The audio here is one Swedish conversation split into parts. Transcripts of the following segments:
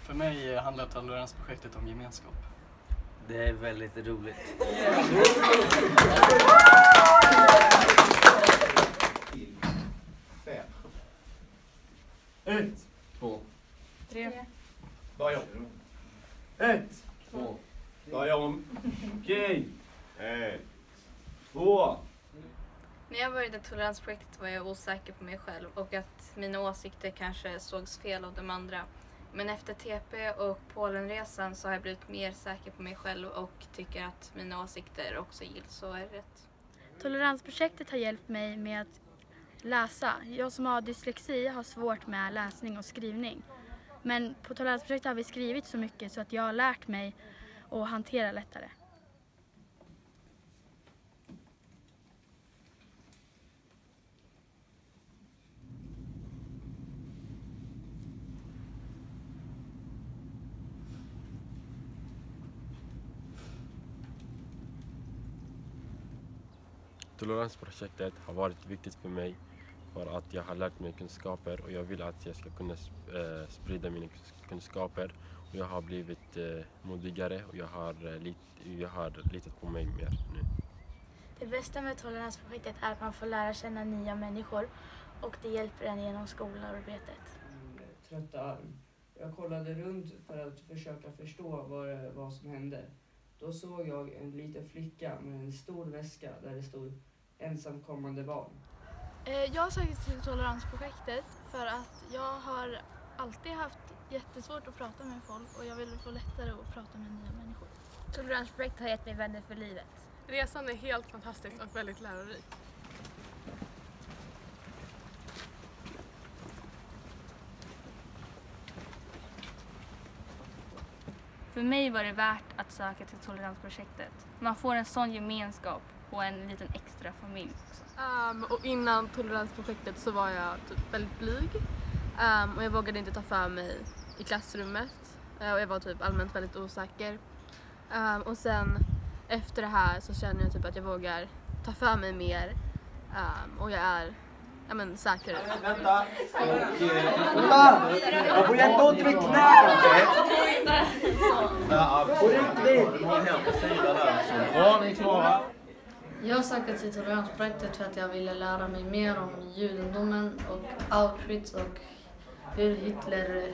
För mig handlar toleransprojektet om gemenskap. Det är väldigt roligt. 1, 2, 3. Börja om. 1, 2, börja om. Okej. 1, 2. När jag började toleransprojektet var jag osäker på mig själv och att mina åsikter kanske sågs fel av de andra. Men efter TP och Polenresan så har jag blivit mer säker på mig själv och tycker att mina åsikter också gills och är rätt. Toleransprojektet har hjälpt mig med att läsa. Jag som har dyslexi har svårt med läsning och skrivning. Men på toleransprojektet har vi skrivit så mycket så att jag har lärt mig att hantera lättare. Toleransprojektet har varit viktigt för mig för att jag har lärt mig kunskaper och jag vill att jag ska kunna sprida mina kunskaper. Och jag har blivit modigare och jag har litat på mig mer nu. Det bästa med toleransprojektet är att man får lära känna nya människor och det hjälper en genom skolarbetet. Trötta arm. Jag kollade runt för att försöka förstå vad som hände. Då såg jag en liten flicka med en stor väska där det stod ensamkommande barn. Jag sökte till toleransprojektet för att jag har alltid haft jättesvårt att prata med folk och jag ville få lättare att prata med nya människor. Toleransprojektet har gett mig vänner för livet. Resan är helt fantastisk och väldigt lärorik. För mig var det värt att söka till toleransprojektet. Man får en sån gemenskap och en liten extra familj också. Och innan toleransprojektet så var jag typ väldigt blyg. Och jag vågade inte ta för mig i klassrummet. Och jag var typ allmänt väldigt osäker. Och sen efter det här så känner jag typ att jag vågar ta för mig mer. Och jag är säkrare. Vänta! Jag får jätteont med knät! På riktigt! Bra, ni är klara. Jag sökte till toleransprojektet för att jag ville lära mig mer om judendomen och Auschwitz och hur Hitler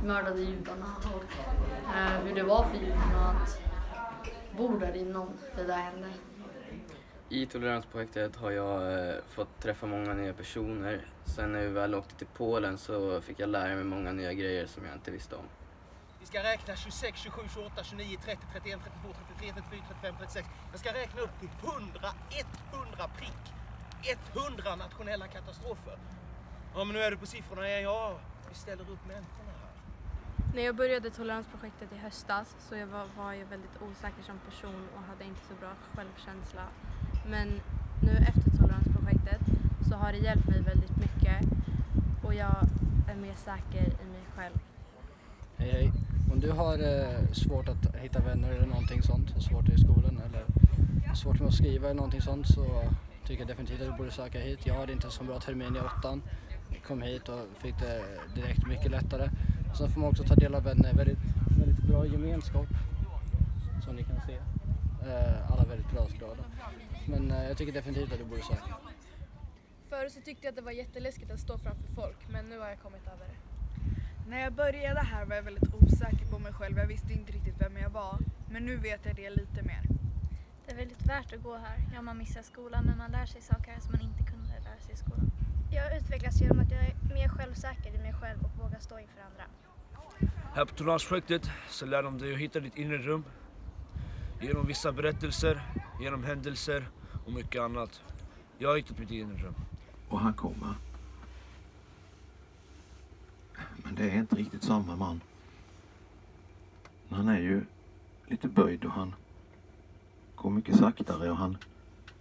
mördade judarna och hur det var för judarna att bo där innan det där hände. I toleransprojektet har jag fått träffa många nya personer. Sen när vi väl åkte till Polen så fick jag lära mig många nya grejer som jag inte visste om. Vi ska räkna 26, 27, 28, 29, 30, 31, 32, 33, 34, 35, 36. Jag ska räkna upp till 100, 100 prick. 100 nationella katastrofer. Ja, men nu är du på siffrorna igen. Ja, vi ställer upp människorna här. När jag började toleransprojektet i höstas så var jag väldigt osäker som person och hade inte så bra självkänsla. Men nu efter toleransprojektet så har det hjälpt mig väldigt mycket och jag är mer säker i mig själv. Hej hej. Om du har svårt att hitta vänner eller någonting sånt, svårt i skolan eller svårt med att skriva eller någonting sånt så tycker jag definitivt att du borde söka hit. Jag hade inte så bra termin i 8:an. Jag kom hit och fick det direkt mycket lättare. Sen får man också ta del av en väldigt bra gemenskap som ni kan se. Alla väldigt glada. Men jag tycker definitivt att du borde söka. Förut så tyckte jag att det var jätteläskigt att stå framför folk, men nu har jag kommit över det. När jag började här var jag väldigt osäker på mig själv. Jag visste inte riktigt vem jag var, men nu vet jag det lite mer. Det är väldigt värt att gå här. Ja, man missar skolan men man lär sig saker som man inte kunde lära sig i skolan. Jag utvecklas genom att jag är mer självsäker i mig själv och vågar stå inför andra. Här på toleransprojektet så lär de dig att hitta ditt inre rum. Genom vissa berättelser, genom händelser och mycket annat. Jag har hittat mitt inre rum. Och han kommer. Men det är inte riktigt samma man. Han är ju lite böjd och han går mycket saktare och han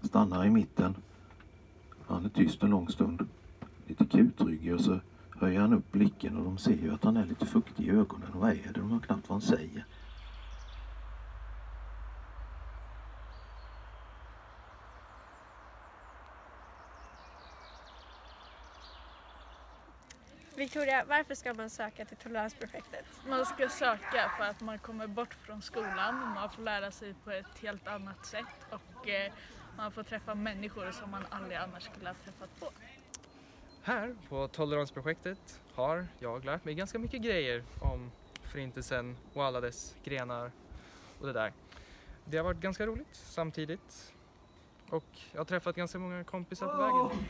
stannar i mitten. Han är tyst en lång stund. Lite kutryggig och så höjer han upp blicken och de ser ju att han är lite fuktig i ögonen. Och vad är det? De har knappt vad han säger. Vi Victoria, varför ska man söka till toleransprojektet? Man ska söka för att man kommer bort från skolan och man får lära sig på ett helt annat sätt och man får träffa människor som man aldrig annars skulle ha träffat på. Här på toleransprojektet har jag lärt mig ganska mycket grejer om förintelsen och alla dess grenar och det där. Det har varit ganska roligt samtidigt och jag har träffat ganska många kompisar på vägen.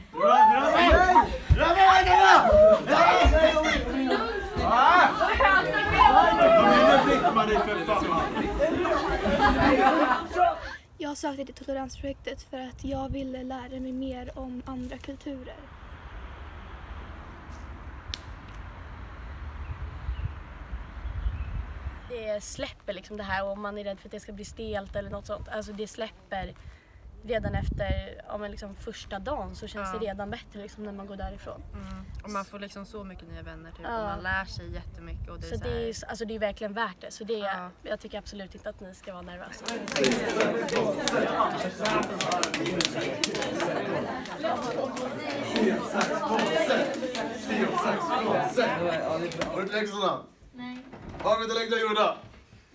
Jag sökte till toleransprojektet för att jag ville lära mig mer om andra kulturer. Det släpper liksom det här och om man är rädd för att det ska bli stelt eller något sånt. Alltså det släpper redan efter liksom första dagen så känns det redan bättre liksom när man går därifrån. Och man får liksom så mycket nya vänner typ, och man lär sig jättemycket. Och det är så det är verkligen värt det. Så det jag tycker absolut inte att ni ska vara nervösa. Har du inte läxorna? Nej. Har du inte läxorna gjorda?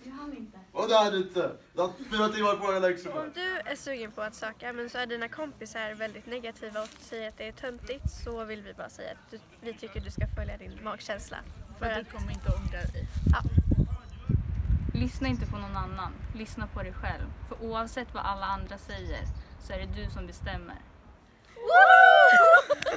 Jag hann inte. Och det hade inte. Du har 4 timmar på dig läxorna. Om du är sugen på att söka men så är dina kompisar väldigt negativa och säger att det är töntigt, så vill vi bara säga att vi tycker du ska följa din magkänsla. För att du kommer inte ångra dig. Ja. Lyssna inte på någon annan. Lyssna på dig själv. För oavsett vad alla andra säger så är det du som bestämmer. Woo!